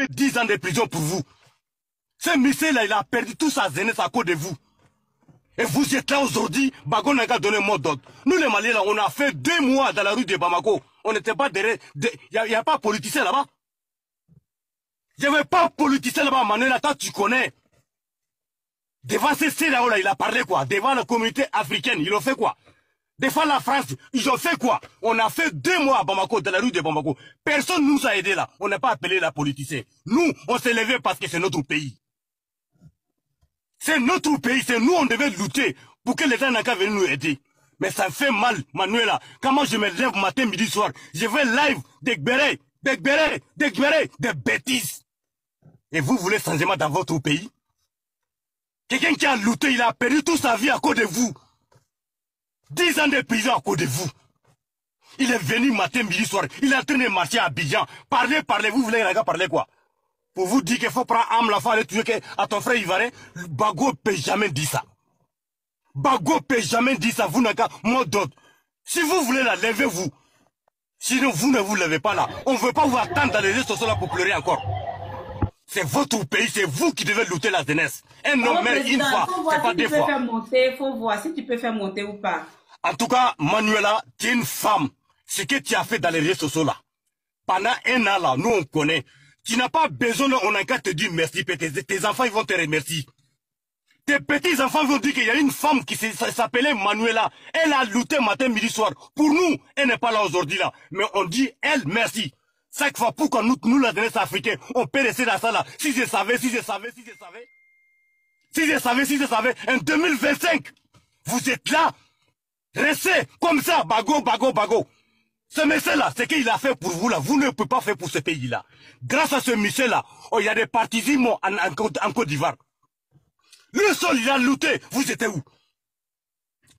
10 ans de prison pour vous. Ce monsieur-là, il a perdu toute sa jeunesse à cause de vous. Et vous êtes là aujourd'hui, Bago n'a qu'à donner mot d'ordre. Nous les Maliens, là, on a fait 2 mois dans la rue de Bamako. On n'était pas derrière. Il n'y a pas politicien là-bas. Il n'y avait pas politicien là-bas, Manuel, toi tu connais. Devant ces CEDEAO-là, il a parlé quoi? Devant la communauté africaine, il a fait quoi? Devant la France, ils ont fait quoi? On a fait 2 mois à Bamako, dans la rue de Bamako. Personne ne nous a aidés là. On n'a pas appelé la politicien. Nous, on s'est levé parce que c'est notre pays. C'est notre pays, c'est nous, on devait lutter pour que les gens n'aient qu'à venir nous aider. Mais ça fait mal, Manuela. Quand moi je me lève matin, midi, soir, je vais live, des bêtises. Et vous voulez changement dans votre pays? Quelqu'un qui a lutté, il a perdu toute sa vie à cause de vous. 10 ans de prison à cause de vous. Il est venu matin, midi, soir, il est en train de marcher à Abidjan. Parlez, vous voulez parler quoi? Pour vous dire qu'il faut prendre âme la femme et tuer à ton frère Ivoirien, Bago peut jamais dire ça. Bago peut jamais dire ça, vous n'avez qu'à mot d'ordre. Si vous voulez la lever, vous. Sinon, vous ne vous levez pas là. On ne veut pas vous attendre dans les réseaux sociaux là pour pleurer encore. C'est votre pays, c'est vous qui devez lutter la jeunesse. Un homme meurt une fois, c'est pas deux fois. Il faut voir si tu peux faire monter ou pas. En tout cas, Manuela, tu es une femme. Ce que tu as fait dans les réseaux sociaux là, pendant 1 an là, nous on connaît. Tu n'as pas besoin, on n'a qu'à te dire merci, tes enfants ils vont te remercier. Tes petits enfants vont dire qu'il y a une femme qui s'appelait Manuela. Elle a lutté matin, midi, soir. Pour nous, elle n'est pas là aujourd'hui là. Mais on dit elle merci. Chaque fois pour que nous la jeunesse africaine, on peut rester dans ça là. Si je savais, en 2025, vous êtes là. Restez comme ça, Bago. Ce monsieur-là, ce qu'il a fait pour vous là, vous ne pouvez pas faire pour ce pays-là. Grâce à ce monsieur-là, il y a des partisans en Côte d'Ivoire. Le seul, il a lutté. Vous étiez où?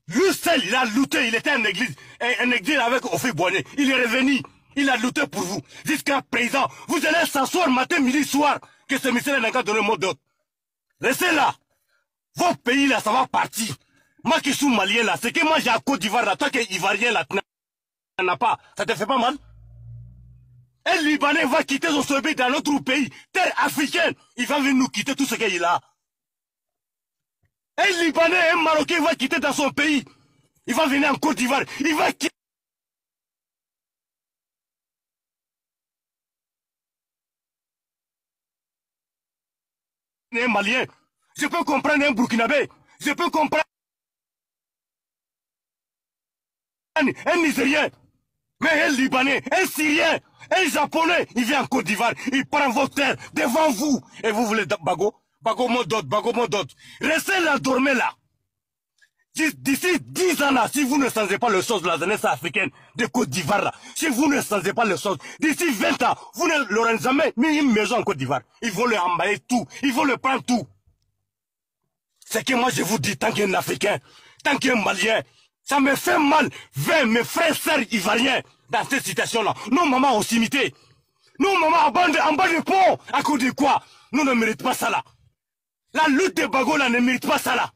Le seul, il a lutté. Il était en église avec Ophé Boigné. Il est revenu. Il a lutté pour vous. Jusqu'à présent, vous allez s'asseoir matin, midi, soir, que ce monsieur-là n'a qu'à donner mot d'ordre. Restez là. Votre pays là, ça va partir. Moi qui suis malien là, c'est que moi j'ai à Côte d'Ivoire là, toi qui es ivoirien là, tu n'en as pas. Ça te fait pas mal? Un Libanais va quitter son pays dans notre pays, terre africaine. Il va venir nous quitter tout ce qu'il a. Un Libanais, un Marocain va quitter dans son pays. Il va venir en Côte d'Ivoire. Il va quitter. Un Malien. Je peux comprendre un Burkinabé. Je peux comprendre un Nigérien. Mais un Libanais, un Syrien, un Japonais, il vient en Côte d'Ivoire. Il prend vos terres devant vous. Et vous voulez Bago mon dot. Restez là, dormez là. D'ici 10 ans là, si vous ne changez pas le sens de la jeunesse africaine de Côte d'Ivoire là, si vous ne changez pas le sens, d'ici 20 ans, vous ne l'aurez jamais mis une maison en Côte d'Ivoire. Ils vont le emballer tout, ils vont le prendre tout. C'est que moi je vous dis, tant qu'un Africain, tant qu'un Malien, ça me fait mal vers mes frères et sœurs ivoiriens dans cette situation-là. Nos mamans ont imité. Nos mamans en bas de pont, à cause de quoi? Nous ne méritons pas ça là. La lutte de Bago là ne mérite pas ça là.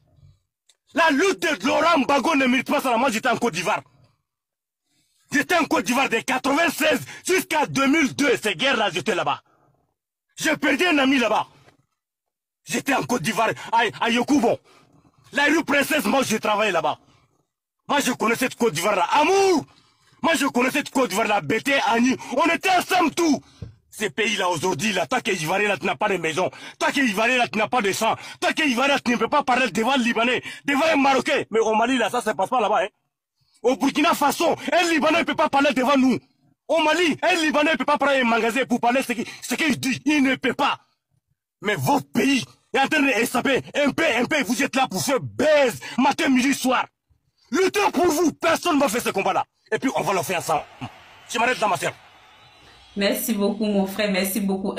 La lutte de Laurent Bago ne mérite pas ça là. Moi j'étais en Côte d'Ivoire. J'étais en Côte d'Ivoire de 96 jusqu'à 2002. Ces guerres-là, j'étais là-bas. J'ai perdu un ami là-bas. J'étais en Côte d'Ivoire, à Yokoubo. La rue Princesse, moi j'ai travaillé là-bas. Moi je connais cette Côte d'Ivoire-là. Amour! Moi je connais cette Côte d'Ivoire-là. Bété, Annie. On était ensemble tout. Ces pays-là aujourd'hui, là, toi qui es Ivoirien, là, tu n'as pas de maison. Toi qui es Ivoirien, là, tu n'as pas de sang. Toi qui es Ivoirien, tu ne peux pas parler devant le Libanais, devant un Marocain. Mais au Mali, là, ça se passe pas là-bas, hein. Au Burkina Faso, un Libanais ne peut pas parler devant nous. Au Mali, un Libanais ne peut pas prendre un magasin pour parler ce qu'il dit. Il ne peut pas. Mais votre pays est en train d'échapper un peu. Vous êtes là pour faire baise, matin, midi, soir. Luttez pour vous. Personne ne va faire ce combat-là. Et puis, on va le faire ensemble. Je m'arrête dans ma sœur. Merci beaucoup, mon frère. Merci beaucoup.